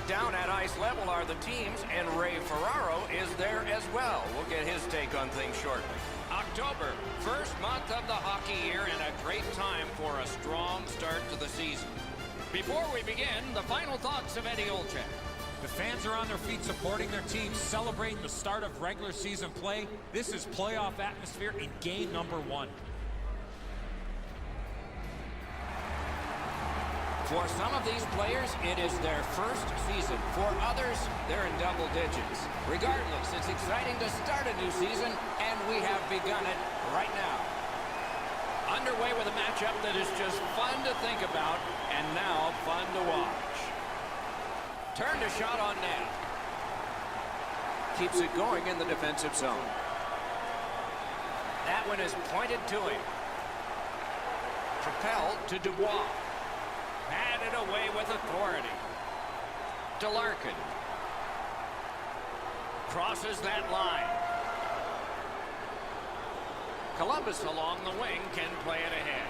Down at ice level are the teams, and Ray Ferraro is there as well. We'll get his take on things shortly. October, first month of the hockey year, and a great time for a strong start to the season. Before we begin, the final thoughts of Eddie Olczyk. The fans are on their feet supporting their team, celebrating the start of regular season play. This is playoff atmosphere in game number 1. For some of these players, it is their first season. For others, they're in double digits. Regardless, it's exciting to start a new season, and we have begun it right now. Underway with a matchup that is just fun to think about, and now fun to watch. Turned a shot on net. Keeps it going in the defensive zone. That one is pointed to him. Propelled to Dubois. Had it away with authority. DeLarkin. Crosses that line. Columbus along the wing can play it ahead.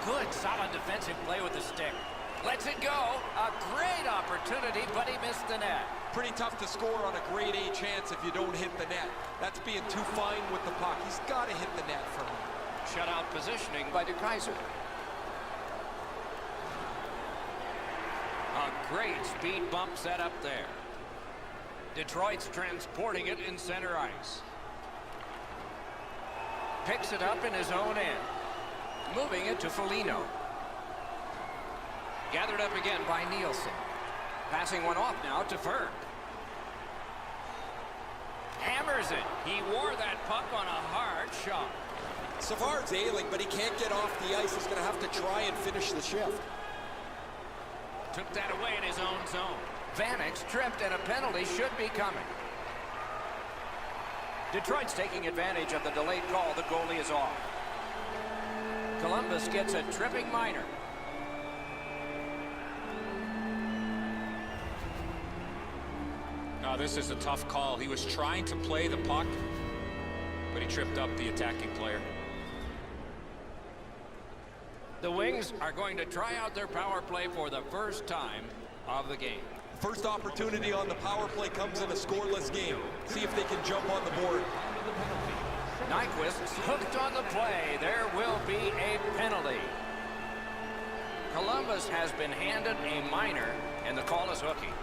Good, solid defensive play with the stick. Lets it go. A great opportunity, but he missed the net. Pretty tough to score on a grade A chance if you don't hit the net. That's being too fine with the puck. He's got to hit the net for him. Shutout positioning by DeKaiser. A great speed bump set up there. Detroit's transporting it in center ice. Picks it up in his own end. Moving it to Foligno. Gathered up again by Nielsen. Passing one off now to Ferg. Hammers it. He wore that puck on a hard shot. Savard's ailing, but he can't get off the ice. He's going to have to try and finish the shift. Took that away in his own zone. Vanek's tripped, and a penalty should be coming. Detroit's taking advantage of the delayed call. The goalie is off. Columbus gets a tripping minor. Now, this is a tough call. He was trying to play the puck, but he tripped up the attacking player. The Wings are going to try out their power play for the first time of the game. First opportunity on the power play comes in a scoreless game. See if they can jump on the board. Nyquist's hooked on the play. There will be a penalty. Columbus has been handed a minor, and the call is hooking.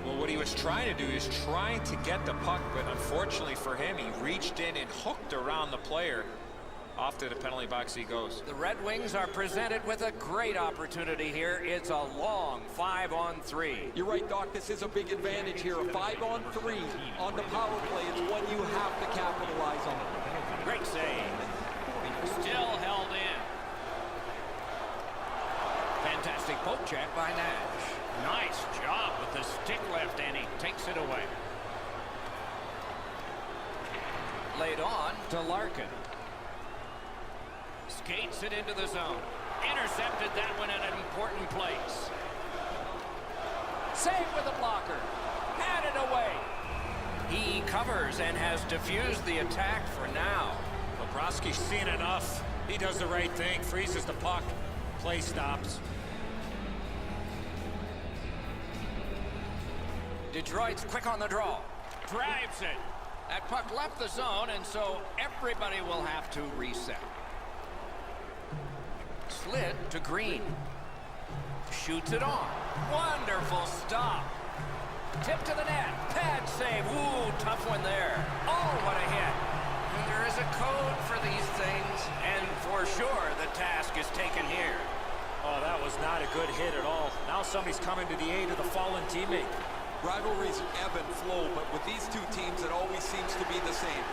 Well, what he was trying to do is trying to get the puck, but unfortunately for him, he reached in and hooked around the player. Off to the penalty box he goes. The Red Wings are presented with a great opportunity here. It's a long 5-on-3. You're right, Doc. This is a big advantage here. A 5-on-3 on the power play. It's one you have to capitalize on. Great save. Still held in. Fantastic poke check by Nash. Nice job with the stick lift, and he takes it away. Laid on to Larkin. Skates it into the zone. Intercepted that one at an important place. Save with a blocker. Had it away. He covers and has diffused the attack for now. Bobrovsky's seen enough. He does the right thing, freezes the puck. Play stops. Detroit's quick on the draw. Drives it. That puck left the zone, and so everybody will have to reset. Slid to Green. Shoots it on. Wonderful stop. Tip to the net. Pad save. Ooh, tough one there. Oh, what a hit. And there is a code for these things, and for sure the task is taken here. Oh, that was not a good hit at all. Now somebody's coming to the aid of the fallen teammate. Rivalries ebb and flow, but with these two teams, it always seems to be the same.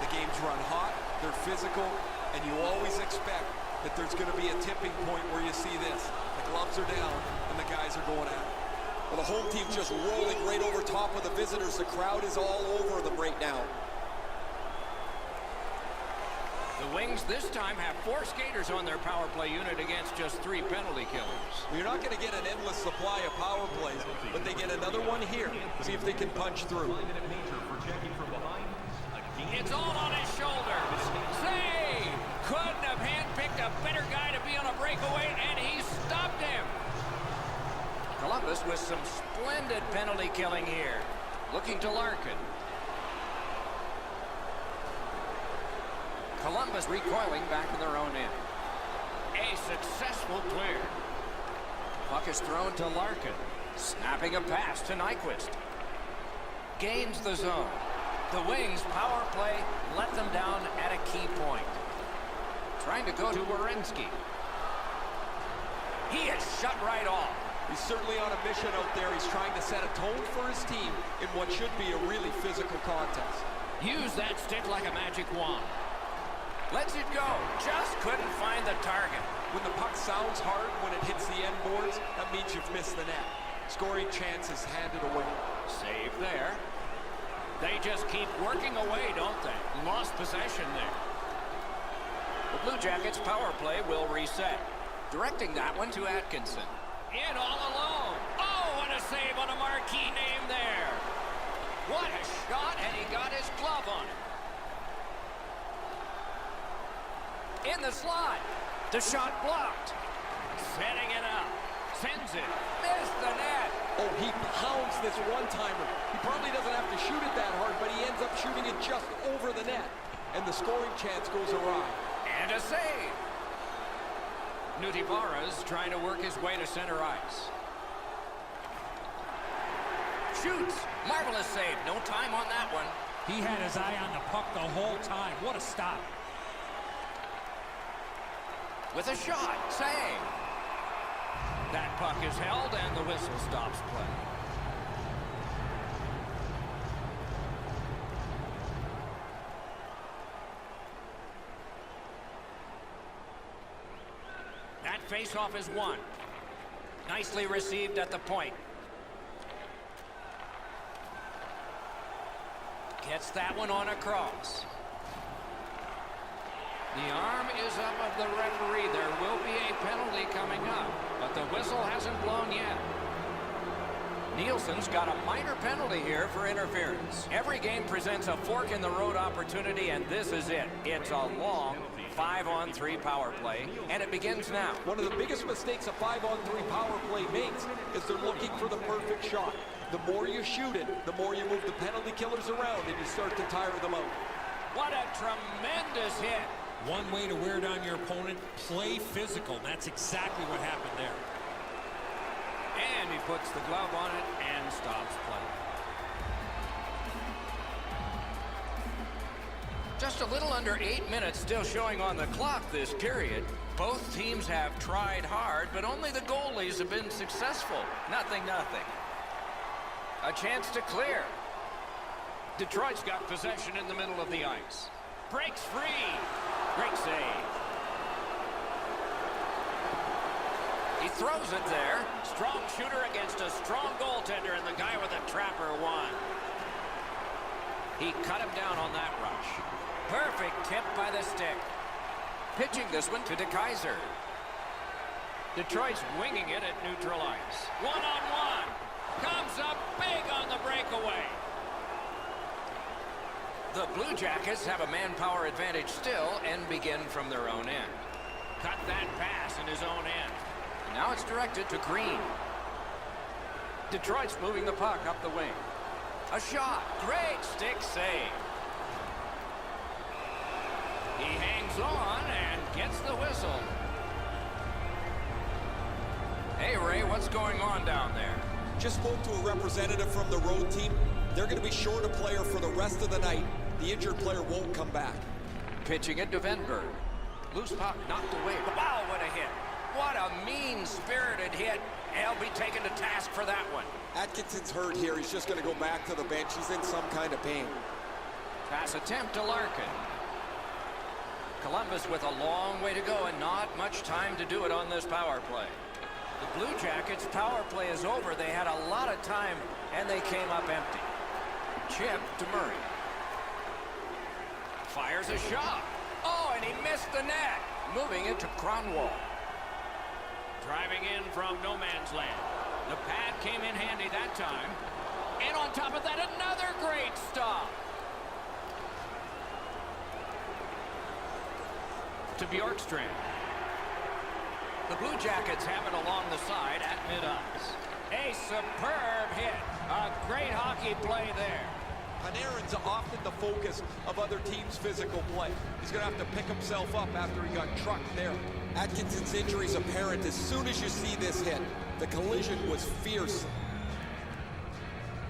The games run hot, they're physical, and you always expect that there's going to be a tipping point where you see this. The gloves are down, and the guys are going at it. Well, the home team just rolling right over top of the visitors. The crowd is all over them right now. The Wings this time have 4 skaters on their power play unit against just 3 penalty killers. Well, you're not going to get an endless supply of power plays, but they get another one here. See if they can punch through. It's all on his shoulders. Save! Couldn't have handpicked a better guy to be on a breakaway, and he stopped him. Columbus with some splendid penalty killing here. Looking to Larkin. Columbus recoiling back in their own end. A successful clear. Puck is thrown to Larkin. Snapping a pass to Nyquist. Gains the zone. The Wings' power play let them down at a key point. Trying to go to Werenski. He is shut right off. He's certainly on a mission out there. He's trying to set a tone for his team in what should be a really physical contest. Use that stick like a magic wand. Lets it go. Just couldn't find the target. When the puck sounds hard, when it hits the end boards, that means you've missed the net. Scoring chances handed away. Save there. They just keep working away, don't they? Lost possession there. The Blue Jackets' power play will reset. Directing that one to Atkinson. In all alone. Oh, what a save on a marquee name there. What a shot, and he got his glove on it. In the slot. The shot blocked. Setting it up. Sends it. Missed the net. Oh, he pounds this one-timer. He probably doesn't have to shoot it that hard, but he ends up shooting it just over the net. And the scoring chance goes awry. And a save. Nutivaras trying to work his way to center ice. Shoots. Marvelous save. No time on that one. He had his eye on the puck the whole time. What a stop. With a shot. Save. That puck is held and the whistle stops play. That face-off is won. Nicely received at the point. Gets that one on across. The arm is up of the referee. There will be a penalty coming up, but the whistle hasn't blown yet. Nielsen's got a minor penalty here for interference. Every game presents a fork-in-the-road opportunity, and this is it. It's a long 5-on-3 power play, and it begins now. One of the biggest mistakes a 5-on-3 power play makes is they're looking for the perfect shot. The more you shoot it, the more you move the penalty killers around, and you start to tire them out. What a tremendous hit. One way to wear down your opponent, play physical. That's exactly what happened there. And he puts the glove on it and stops play. Just a little under 8 minutes still showing on the clock this period. Both teams have tried hard, but only the goalies have been successful. Nothing. A chance to clear. Detroit's got possession in the middle of the ice. Breaks free. Great save. He throws it there. Strong shooter against a strong goaltender, and the guy with a trapper won. He cut him down on that rush. Perfect tip by the stick. Pitching this one to DeKaiser. Detroit's winging it at neutral ice. One-on-one. Comes up big on the breakaway. The Blue Jackets have a manpower advantage still and begin from their own end. Cut that pass in his own end. Now it's directed to Green. Detroit's moving the puck up the wing. A shot. Great stick save. He hangs on and gets the whistle. Hey, Ray, what's going on down there? Just spoke to a representative from the road team. They're going to be short a player for the rest of the night. The injured player won't come back. Pitching it to Venberg. Loose puck knocked away. Wow, what a hit. What a mean-spirited hit. He'll be taken to task for that one. Atkinson's hurt here. He's just going to go back to the bench. He's in some kind of pain. Pass attempt to Larkin. Columbus with a long way to go and not much time to do it on this power play. The Blue Jackets' power play is over. They had a lot of time, and they came up empty. Chip to Murray. Fires a shot. Oh, and he missed the net. Moving it to Cronwall. Driving in from no man's land. The pad came in handy that time. And on top of that, another great stop. To Bjorkstrand. The Blue Jackets have it along the side at mid-ice. A superb hit. A great hockey play there. Panarin's often the focus of other teams' physical play. He's going to have to pick himself up after he got trucked there. Atkinson's injury is apparent as soon as you see this hit. The collision was fierce.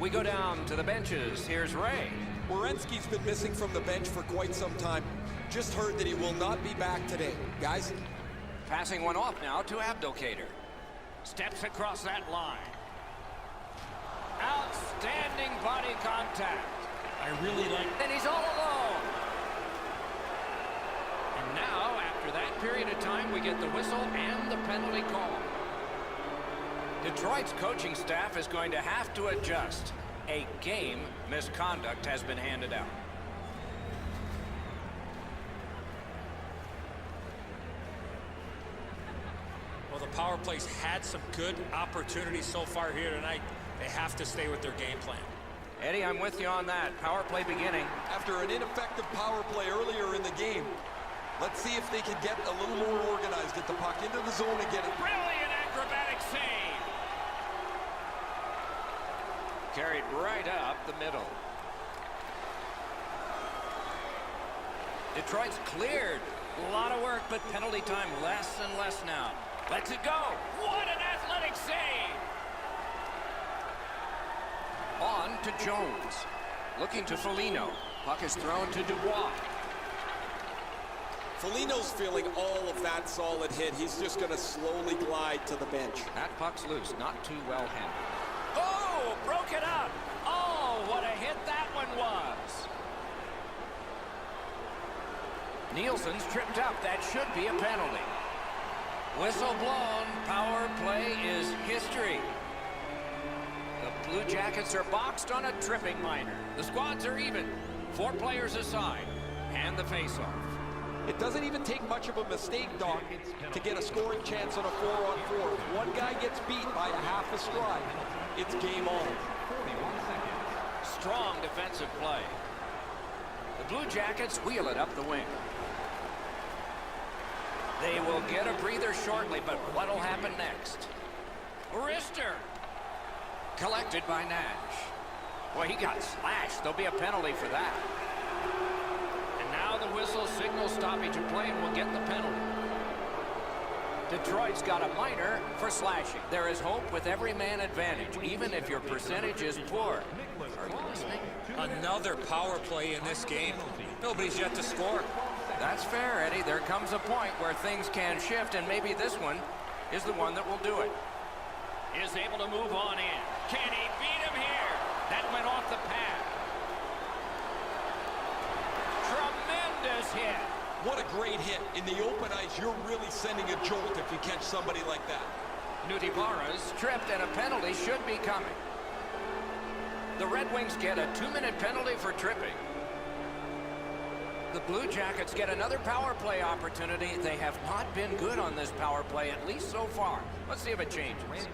We go down to the benches. Here's Ray. Werenski's been missing from the bench for quite some time. Just heard that he will not be back today. Guys? Passing one off now to Abdelkader. Steps across that line. Outstanding body contact. I really like... And he's all alone. And now, after that period of time, we get the whistle and the penalty call. Detroit's coaching staff is going to have to adjust. A game misconduct has been handed out. Well, the power play's had some good opportunities so far here tonight. They have to stay with their game plan. Eddie, I'm with you on that. Power play beginning. After an ineffective power play earlier in the game, let's see if they can get a little more organized, get the puck into the zone and get it. Brilliant acrobatic save. Carried right up the middle. Detroit's cleared. A lot of work, but penalty time less and less now. Lets it go. What an athletic save. On to Jones. Looking to Foligno. Puck is thrown to Dubois. Foligno's feeling all of that solid hit. He's just going to slowly glide to the bench. That puck's loose, not too well handled. Oh, broke it up. Oh, what a hit that one was. Nielsen's tripped up. That should be a penalty. Whistle blown. Power play is history. The Blue Jackets are boxed on a tripping minor. The squads are even. 4 players aside. And the faceoff. It doesn't even take much of a mistake, Doc, to get a scoring chance on a 4-on-4. If one guy gets beat by a half a stride, it's game on. Strong defensive play. The Blue Jackets wheel it up the wing. They will get a breather shortly, but what'll happen next? Wrister. Collected by Nash. Boy, he got slashed. There'll be a penalty for that. And now the whistle signals stoppage of play and will get the penalty. Detroit's got a minor for slashing. There is hope with every man advantage, even if your percentage is poor. Are you listening? Another power play in this game. Nobody's yet to score. That's fair, Eddie. There comes a point where things can shift, and maybe this one is the one that will do it. Is able to move on in. Can he beat him here? That went off the pad. Tremendous hit. What a great hit. In the open ice, you're really sending a jolt if you catch somebody like that. Nutivaras tripped, and a penalty should be coming. The Red Wings get a 2-minute penalty for tripping. The Blue Jackets get another power play opportunity. They have not been good on this power play, at least so far. Let's see if it changes.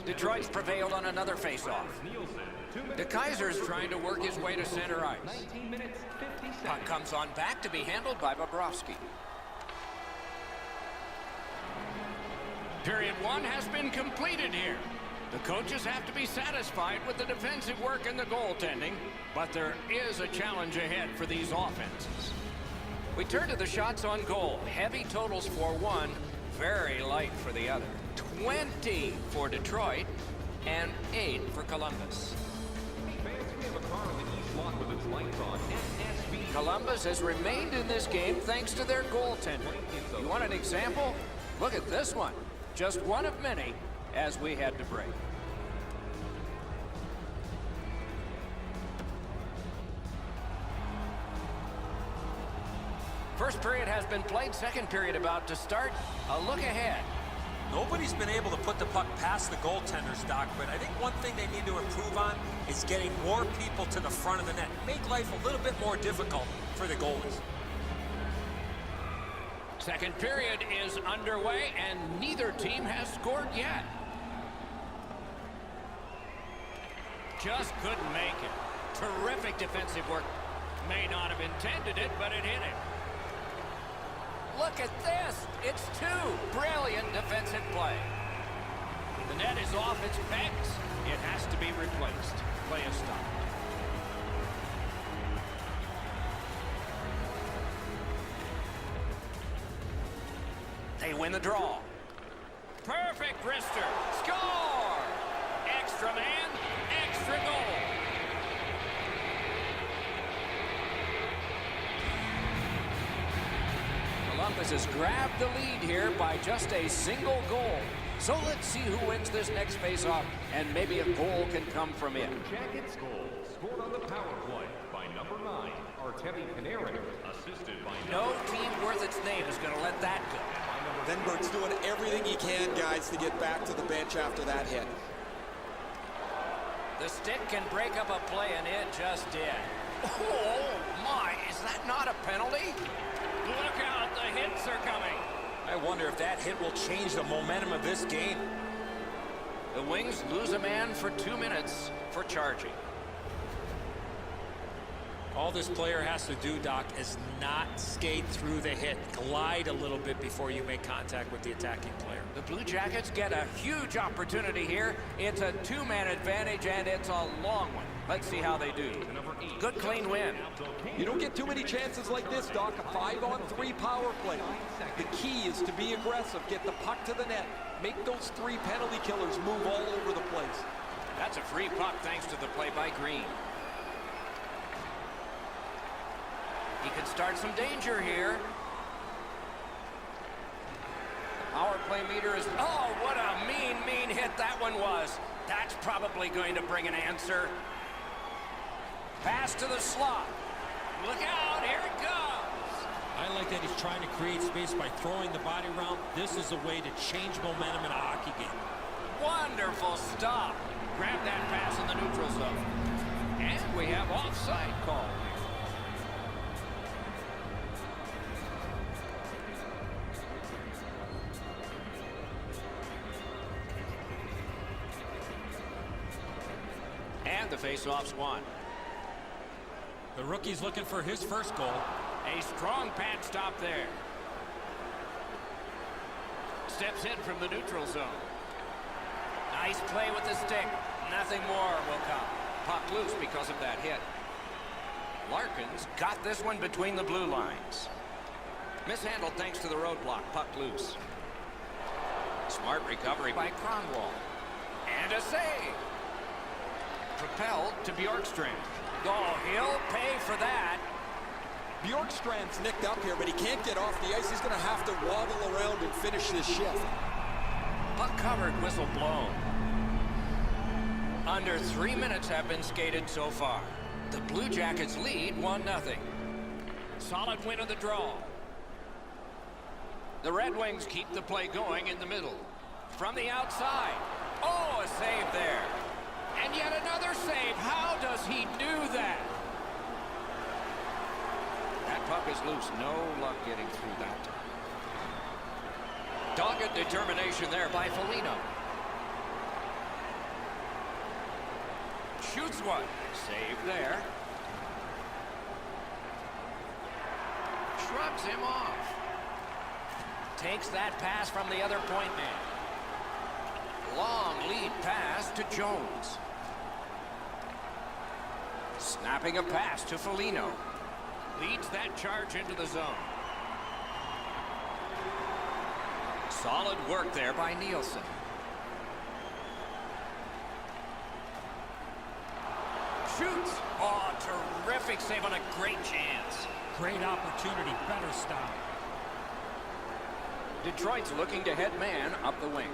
Detroit's prevailed on another faceoff. DeKeyser's trying to work his way to center ice. Puck comes on back to be handled by Bobrovsky. Period 1 has been completed here. The coaches have to be satisfied with the defensive work and the goaltending, but there is a challenge ahead for these offenses. We turn to the shots on goal. Heavy totals for one, very light for the other. 20 for Detroit and 8 for Columbus. Columbus has remained in this game thanks to their goaltender. You want an example? Look at this one. Just one of many as we head to break. First period has been played. Second period about to start. A look ahead. Nobody's been able to put the puck past the goaltenders, Doc, but I think one thing they need to improve on is getting more people to the front of the net. Make life a little bit more difficult for the goalies. Second period is underway, and neither team has scored yet. Just couldn't make it. Terrific defensive work. May not have intended it, but it hit him. Look at this. It's 2. Brilliant defensive play. The net is off its pegs. It has to be replaced. Play is stopped. They win the draw. Perfect wrister. Score! Extra man, extra goal. Columbus has grabbed the lead here by just a single goal. So let's see who wins this next face-off, and maybe a goal can come from it. Jackets goal scored on the power play by number 9, Artemi Panarin, assisted by No team worth its name is going to let that go. Venberg's doing everything he can, guys, to get back to the bench after that hit. The stick can break up a play, and it just did. Oh, my, is that not a penalty? Look out, the hits are coming. I wonder if that hit will change the momentum of this game. The Wings lose a man for 2 minutes for charging. All this player has to do, Doc, is not skate through the hit. Glide a little bit before you make contact with the attacking player. The Blue Jackets get a huge opportunity here. It's a 2-man advantage, and it's a long one. Let's see how they do. Good clean win. You don't get too many chances like this, Doc. A 5-on-3 power play. The key is to be aggressive. Get the puck to the net. Make those 3 penalty killers move all over the place. That's a free puck thanks to the play by Green. He could start some danger here. The power play meter is... Oh, what a mean hit that one was. That's probably going to bring an answer. Pass to the slot. Look out, here it goes. I like that he's trying to create space by throwing the body around. This is a way to change momentum in a hockey game. Wonderful stop. Grab that pass in the neutral zone. And we have offside call. And the face-off's won. The rookie's looking for his first goal. A strong pad stop there. Steps in from the neutral zone. Nice play with the stick. Nothing more will come. Puck loose because of that hit. Larkin's got this one between the blue lines. Mishandled thanks to the roadblock. Puck loose. Smart recovery by Kronwall. And a save. Propelled to Bjorkstrand. Oh, he'll pay for that. Bjorkstrand's nicked up here, but he can't get off the ice. He's going to have to waddle around and finish this shift. Puck covered, whistle blown. Under 3 minutes have been skated so far. The Blue Jackets lead 1-0. Solid win of the draw. The Red Wings keep the play going in the middle. From the outside. Oh, a save there. And yet another save. How does he do that? That puck is loose. No luck getting through that. Dogged determination there by Foligno. Shoots one. Save there. Shrugs him off. Takes that pass from the other point man. Long lead pass to Jones. Snapping a pass to Foligno. Leads that charge into the zone. Solid work there by Nielsen. Shoots. Oh, terrific save on a great chance. Great opportunity. Better stop. Detroit's looking to head man up the wing.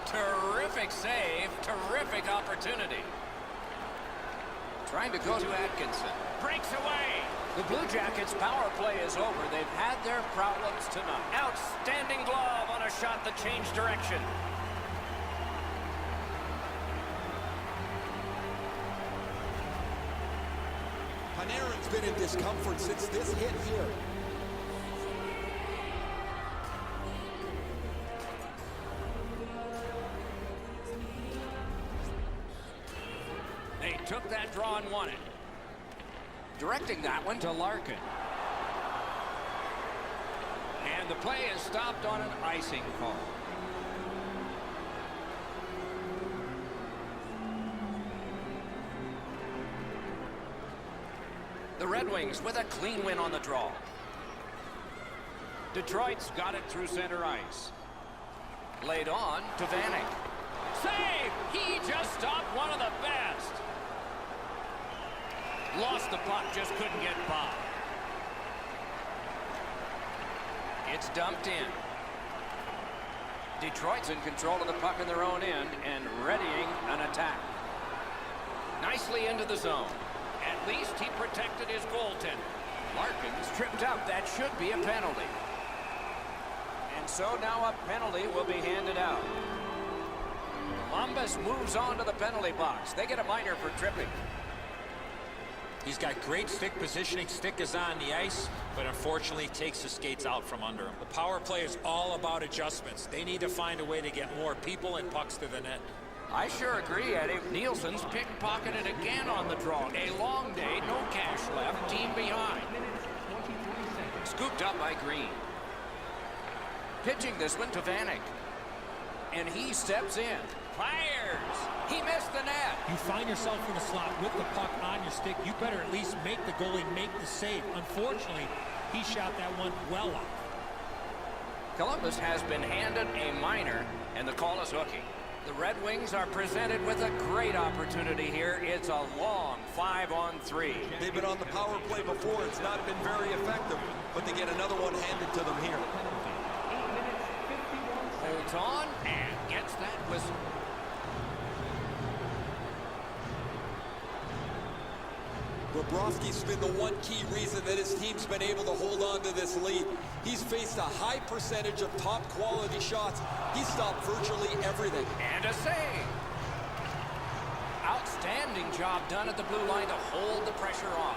Terrific save. Terrific opportunity. Trying to go to Atkinson. Breaks away. The Blue Jackets' power play is over. They've had their problems tonight. Outstanding glove on a shot that changed direction. Panarin's been in discomfort since this hit here. They took that draw and won it. Directing that one to Larkin. And the play is stopped on an icing call. Wings with a clean win on the draw. Detroit's got it through center ice. Laid on to Vanek. Save! He just stopped one of the best. Lost the puck, just couldn't get by. It's dumped in. Detroit's in control of the puck in their own end and readying an attack. Nicely into the zone. At least he protected his goaltender. Larkin's tripped up. That should be a penalty. And so now a penalty will be handed out. Columbus moves on to the penalty box. They get a minor for tripping. He's got great stick positioning. Stick is on the ice, but unfortunately takes the skates out from under him. The power play is all about adjustments. They need to find a way to get more people and pucks to the net. I sure agree, Eddie. Nielsen's pickpocketed again on the draw. A long day, no cash left, team behind. Scooped up by Green. Pitching this one to Vanek. And he steps in. Fires! He missed the net. You find yourself in the slot with the puck on your stick, you better at least make the goalie make the save. Unfortunately, he shot that one well up. Columbus has been handed a minor, and the call is hooking. The Red Wings are presented with a great opportunity here. It's a long 5-on-3. They've been on the power play before. It's not been very effective, but they get another one handed to them here. Holds on and gets that whistle. Bobrovsky's been the one key reason that his team's been able to hold on to this lead. He's faced a high percentage of top quality shots. He stopped virtually everything. And a save. Outstanding job done at the blue line to hold the pressure on.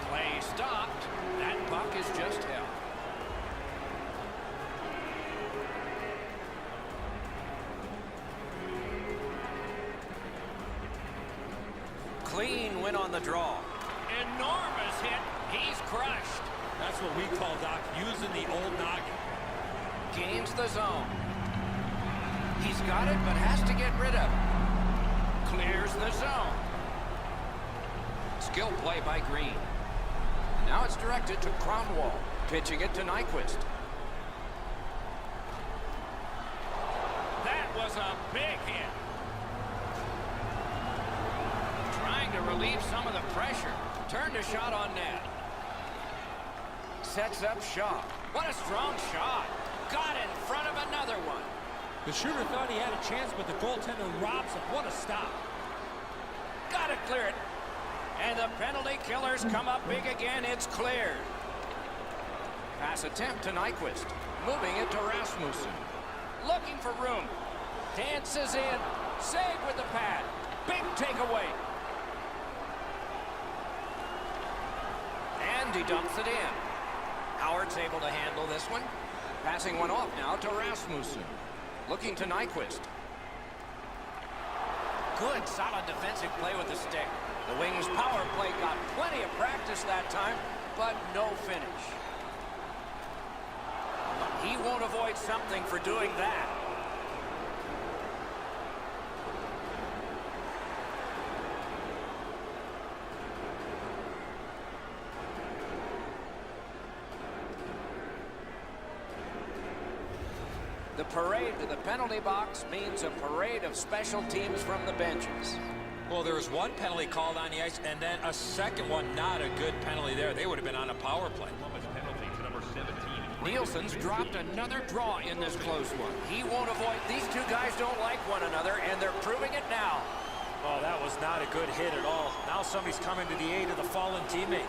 Play stopped. That puck is just held. Clean win on the draw. Enormous hit. He's crushed. That's what we call, Doc, using the old noggin. Gains the zone. He's got it, but has to get rid of it. Clears the zone. Skill play by Green. Now it's directed to Cromwell. Pitching it to Nyquist. That was a big hit. To relieve some of the pressure. Turned a shot on net. Sets up Shaw. What a strong shot. Got in front of another one. The shooter thought he had a chance, but the goaltender robs him. What a stop. Got to clear it. And the penalty killers come up big again. It's cleared. Pass attempt to Nyquist. Moving it to Rasmussen. Looking for room. Dances in. Save with the pad. Big takeaway. And he dumps it in. Howard's able to handle this one. Passing one off now to Rasmussen. Looking to Nyquist. Good, solid defensive play with the stick. The Wings' power play got plenty of practice that time, but no finish. He won't avoid something for doing that. The parade to the penalty box means a parade of special teams from the benches. Well, there was one penalty called on the ice, and then a second one, not a good penalty there. They would have been on a power play. Penalty to number 17. Nielsen's dropped another draw in this close one. He won't avoid. These two guys don't like one another, and they're proving it now. Oh, that was not a good hit at all. Now somebody's coming to the aid of the fallen teammate.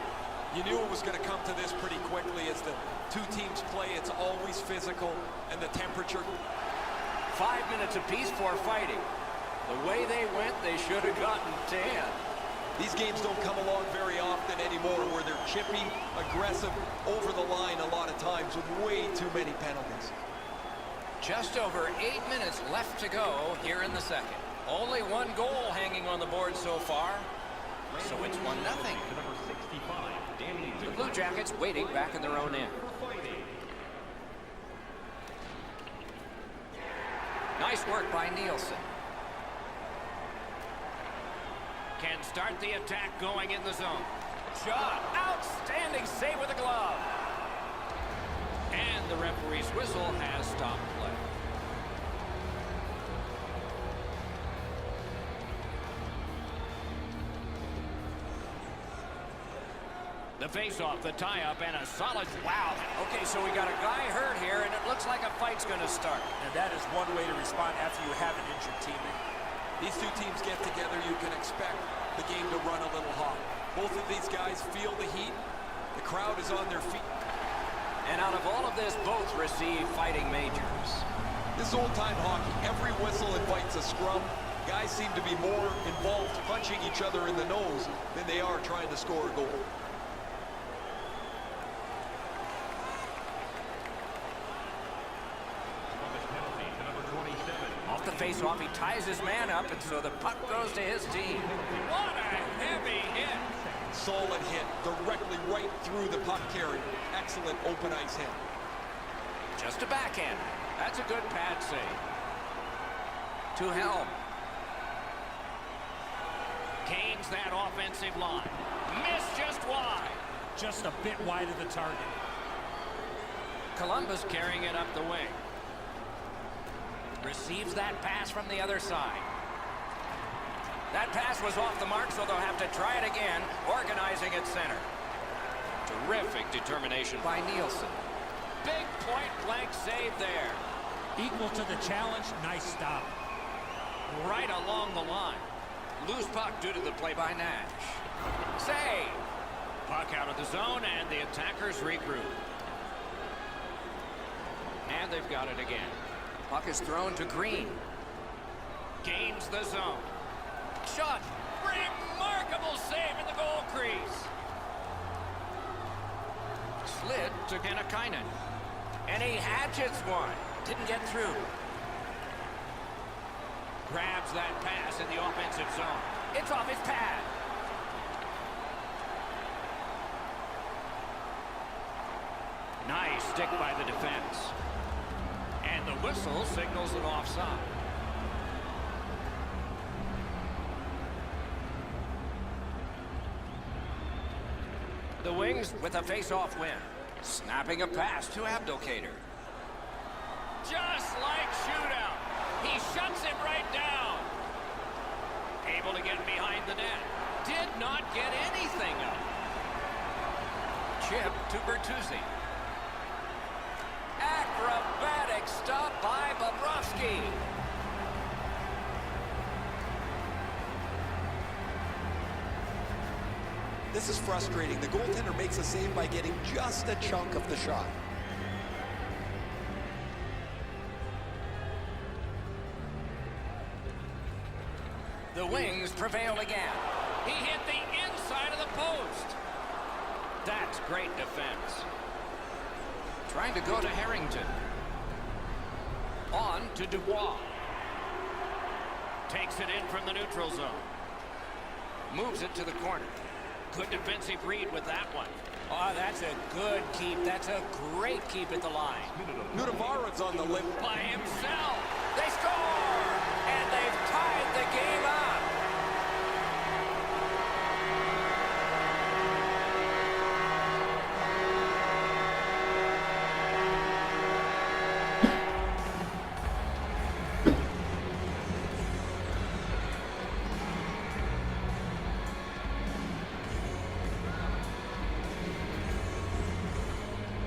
You knew it was going to come to this pretty quickly as the two teams play. It's always physical, and the temperature. 5 minutes apiece for fighting. The way they went, they should have gotten 10. These games don't come along very often anymore where they're chippy, aggressive, over the line a lot of times with way too many penalties. Just over 8 minutes left to go here in the second. Only one goal hanging on the board so far. So it's 1-0. The Blue Jackets waiting back in their own end. Nice work by Nielsen. Can start the attack going in the zone. Shot. Outstanding save with a glove. And the referee's whistle has stopped play. The face-off, the tie-up, and a solid... Wow. Okay, so we got a guy hurt here, and it looks like a fight's going to start. And that is one way to respond after you have an injured teammate. These two teams get together, you can expect the game to run a little hot. Both of these guys feel the heat. The crowd is on their feet. And out of all of this, both receive fighting majors. This is old-time hockey. Every whistle invites a scrum. Guys seem to be more involved punching each other in the nose than they are trying to score a goal. Off the face-off, he ties his man up, and so the puck goes to his team. What a heavy hit. Solid hit, directly right through the puck carrier. Excellent open ice hit. Just a backhand. That's a good pad save. To Helm. Gains that offensive line. Missed just wide. Just a bit wide of the target. Columbus carrying it up the wing. Receives that pass from the other side. That pass was off the mark, so they'll have to try it again, organizing at center. Terrific determination by Nielsen. Big point-blank save there. Equal to the challenge. Nice stop. Right along the line. Loose puck due to the play by Nash. Save. Puck out of the zone, and the attackers regroup. And they've got it again. Puck is thrown to Green. Gains the zone. Shot. Remarkable save in the goal crease. Slid to Genakainen. And he hatchets one. Didn't get through. Grabs that pass in the offensive zone. It's off his pad. Nice stick by the defense. And the whistle signals an offside. The Wings with a face-off win. Snapping a pass to Abdelkader. Just like shootout. He shuts him right down. Able to get behind the net. Did not get anything up. Chip to Bertuzzi. Acrobatic stop by Bobrovsky. This is frustrating. The goaltender makes a save by getting just a chunk of the shot. The Wings prevail again. He hit the inside of the post. That's great defense. Trying to go to Harrington. On to Dubois. Takes it in from the neutral zone. Moves it to the corner. Good defensive read with that one. Oh, that's a good keep. That's a great keep at the line. Nudavarov's on the limp. By himself. They score! And they've tied the game up.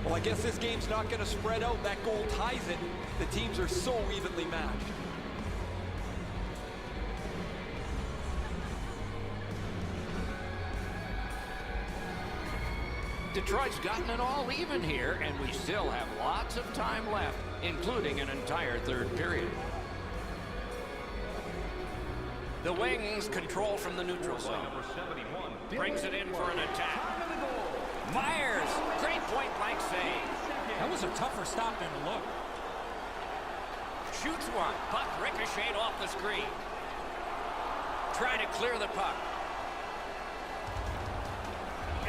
Well, I guess this game's not going to spread out. That goal ties it. The teams are so evenly matched. Detroit's gotten it all even here, and we still have lots of time left, including an entire third period. The Wings control from the neutral zone. Brings it in for an attack. Myers, great point-blank save. That was a tougher stop than it looked. Shoots one. Puck ricocheted off the screen. Trying to clear the puck.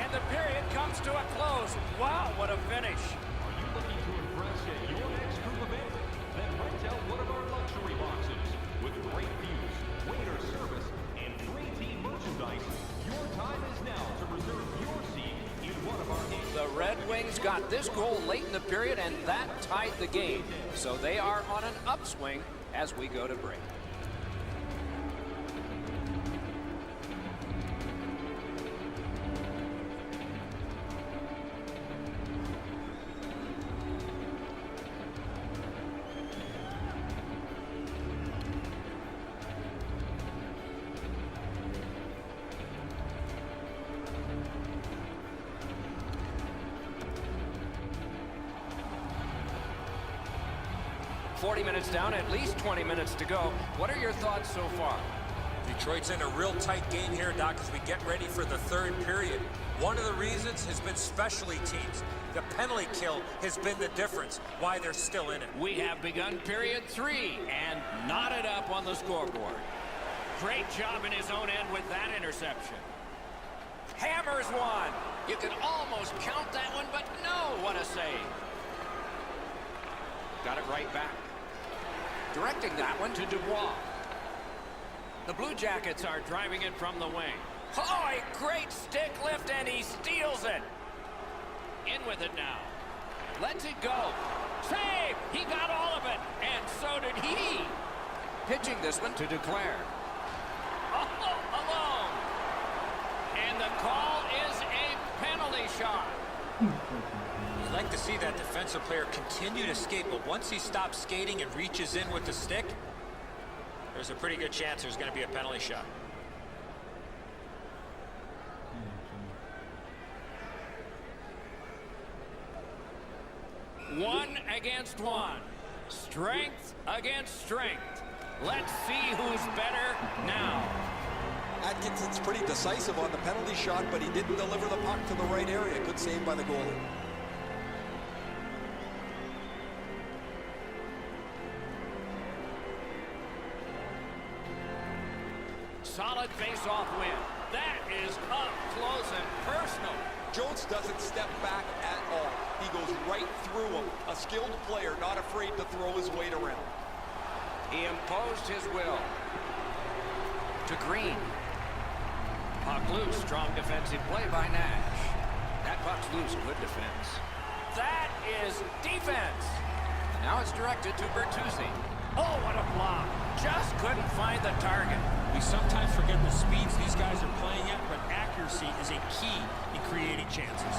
And the period comes to a close. Wow, what a finish. Are you looking to impress at your next group event? Then rent out one of our luxury boxes. With great views, waiter service, and free team merchandise, your Time is now to reserve your seat in one of our games. The Red Wings got this goal late in the period, and that tied the game. So they are on an upswing as we go to break. $40 minutes down, at least 20 minutes to go. What are your thoughts so far? Detroit's in a real tight game here, Doc, as we get ready for the third period. One of the reasons has been specialty teams. The penalty kill has been the difference, why they're still in it. We have begun period 3 and knotted up on the scoreboard. Great job in his own end with that interception. Hammers one. You could almost count that one, but no, what a save. Got it right back. Directing that one to Dubois. The Blue Jackets are driving it from the wing. Oh, a great stick lift, and he steals it. In with it now. Lets it go. Save! He got all of it, and so did he. Pitching this one to Duclair. Oh, alone. And the call is a penalty shot. You'd like to see that defensive player continue to skate, but once he stops skating and reaches in with the stick, there's a pretty good chance there's going to be a penalty shot. One against one. Strength against strength. Let's see who's better now. Atkinson's pretty decisive on the penalty shot, but he didn't deliver the puck to the right area. Good save by the goalie. Solid face-off win. That is up close and personal. Jones doesn't step back at all. He goes right through him. A skilled player, not afraid to throw his weight around. He imposed his will. To Green. Puck loose. Strong defensive play by Nash. That puck's loose. Good defense. That is defense. Now it's directed to Bertuzzi. Oh, what a block. Just couldn't find the target. We sometimes forget the speeds these guys are playing at, but accuracy is a key in creating chances.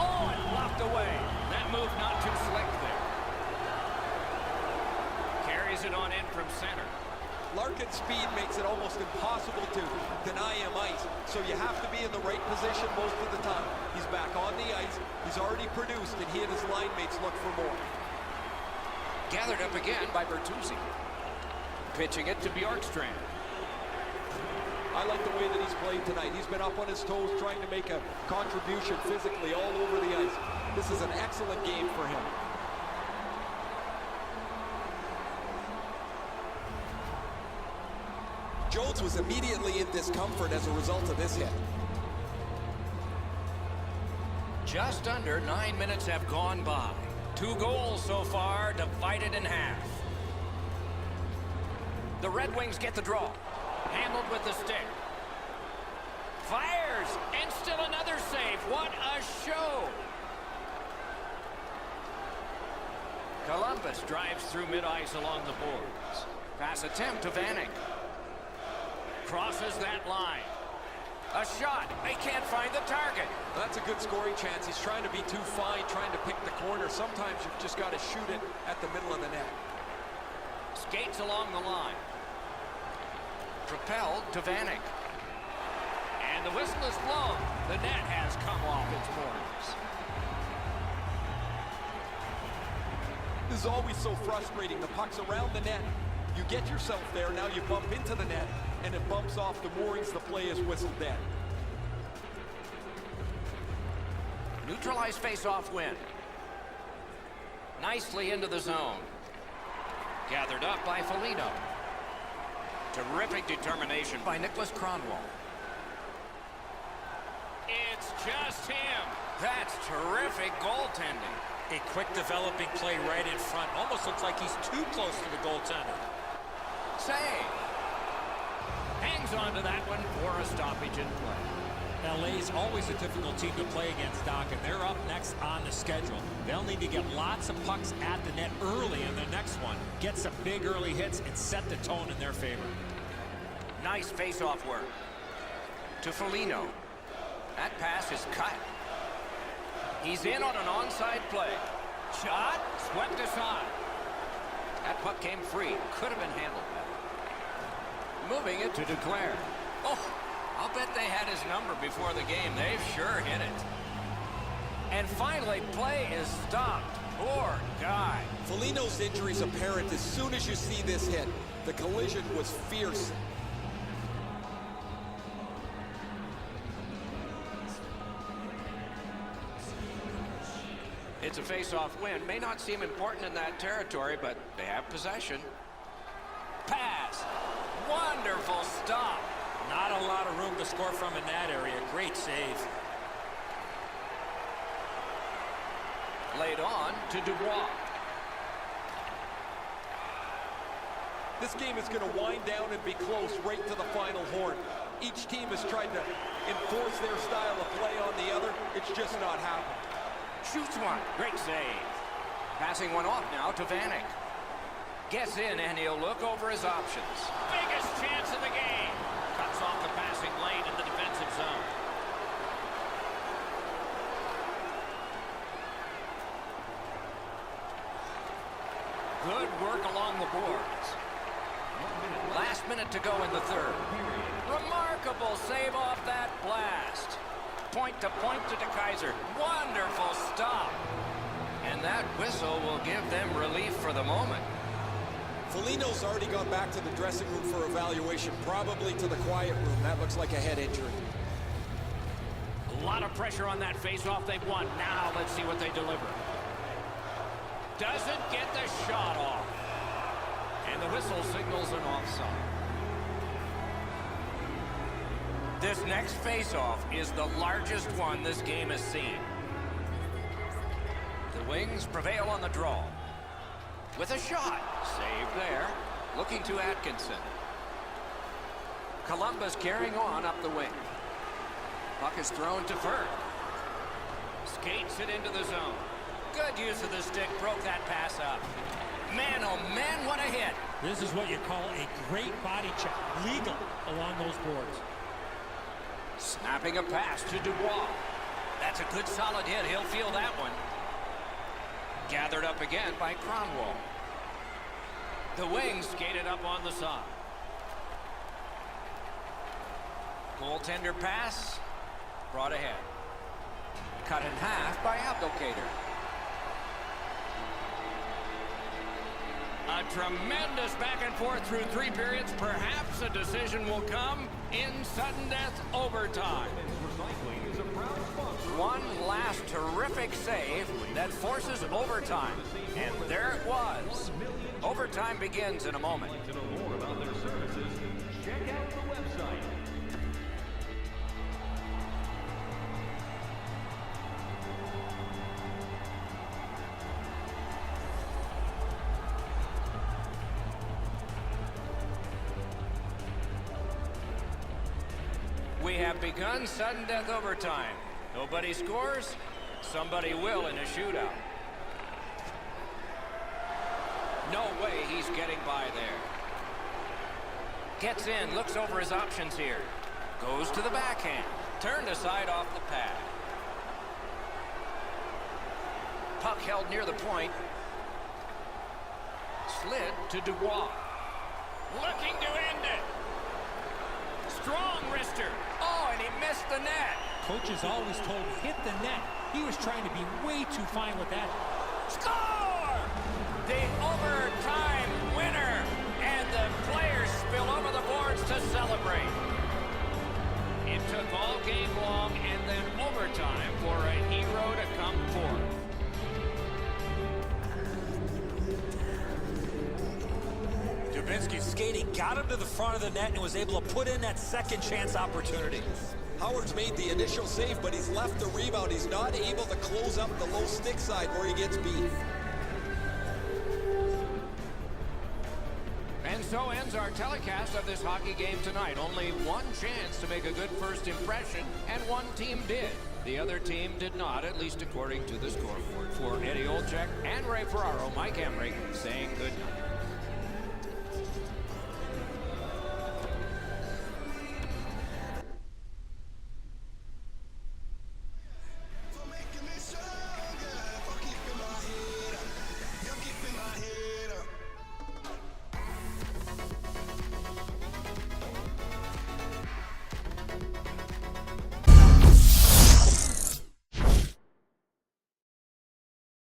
Oh, and blocked away. That move not too slick there. Carries it on in from center. Larkin's speed makes it almost impossible to deny him ice, so you have to be in the right position most of the time. He's back on the ice. He's already produced, and he and his line mates look for more. Gathered up again by Bertuzzi. Pitching it to Bjorkstrand. I like the way that he's played tonight. He's been up on his toes trying to make a contribution physically all over the ice. This is an excellent game for him. Jones was immediately in discomfort as a result of this hit. Just under 9 minutes have gone by. 2 goals so far, divided in half. The Red Wings get the draw. Handled with the stick. Fires, and still another save. What a show. Columbus drives through mid-ice along the boards. Pass attempt to Vanek. Crosses that line. A shot. They can't find the target. That's a good scoring chance. He's trying to be too fine, trying to pick the corner. Sometimes you've just got to shoot it at the middle of the net. Skates along the line. Propelled to Vanek. And the whistle is blown. The net has come off its moorings. This is always so frustrating. The puck's around the net. You get yourself there. Now you bump into the net, and it bumps off the moorings. The play is whistled dead. Neutralized face-off win. Nicely into the zone. Gathered up by Foligno. Terrific determination by Nicholas Cronwall. It's just him. That's terrific goaltending. A quick developing play right in front. Almost looks like he's too close to the goaltender. Save. Hangs on to that one for a stoppage in play. LA's always a difficult team to play against, Doc, and they're up next on the schedule. They'll need to get lots of pucks at the net early in the next one, get some big early hits, and set the tone in their favor. Nice face-off work. To Foligno. That pass is cut. He's in on an onside play. Shot, swept aside. That puck came free. Could have been handled better. Moving it to Duclair. Oh, I'll bet they had his number before the game. They've sure hit it. And finally, play is stopped. Poor guy. Foligno's injury is apparent as soon as you see this hit. The collision was fierce. It's a face-off win. May not seem important in that territory, but they have possession. Pass. Wonderful stop. Not a lot of room to score from in that area. Great save. Laid on to Dubois. This game is going to wind down and be close right to the final horn. Each team has tried to enforce their style of play on the other. It's just not happening. Shoots one. Great save. Passing one off now to Vanek. Gets in and he'll look over his options. Biggest chance of the game. Cuts off the passing lane in the defensive zone. Good work along the boards. Last minute to go in the third. Remarkable save off that blast. Point to DeKaiser. Wonderful stop. And that whistle will give them relief for the moment. Foligno's already gone back to the dressing room for evaluation, probably to the quiet room. That looks like a head injury. A lot of pressure on that face-off. They've won. Now let's see what they deliver. Doesn't get the shot off. And the whistle signals an offside. This next face-off is the largest one this game has seen. The Wings prevail on the draw. With a shot. Saved there. Looking to Atkinson. Columbus carrying on up the wing. Puck is thrown to Furt. Skates it into the zone. Good use of the stick. Broke that pass up. Man, oh man, what a hit. This is what you call a great body check. Legal along those boards. Snapping a pass to Dubois. That's a good solid hit. He'll feel that one. Gathered up again by Kronwall. The Wings skated up on the side. Goaltender pass. Brought ahead. Cut in half by Abdelkader. A tremendous back and forth through 3 periods. Perhaps a decision will come in sudden death overtime. One last terrific save that forces overtime. And there it was. Overtime begins in a moment. To know more about their services, check out the website. We have begun sudden death overtime. Nobody scores, somebody will in a shootout. No way he's getting by there. Gets in, looks over his options here. Goes to the backhand. Turned aside off the pad. Puck held near the point. Slid to Dubois. Looking to end it. Strong wrister. Oh, and he missed the net. Coaches always told him, hit the net. He was trying to be way too fine with that. Score! The overtime winner. And the players spill over the boards to celebrate. It took all game long and then overtime for a hero to come forth. Dubinsky's skating got him to the front of the net and was able to put in that second chance opportunity. Howard's made the initial save, but he's left the rebound. He's not able to close up the low stick side where he gets beat. And And so ends our telecast of this hockey game tonight. Only one chance to make a good first impression, and one team did. The other team did not, at least according to the scoreboard. For Eddie Olczyk and Ray Ferraro, Mike Emrick saying good night.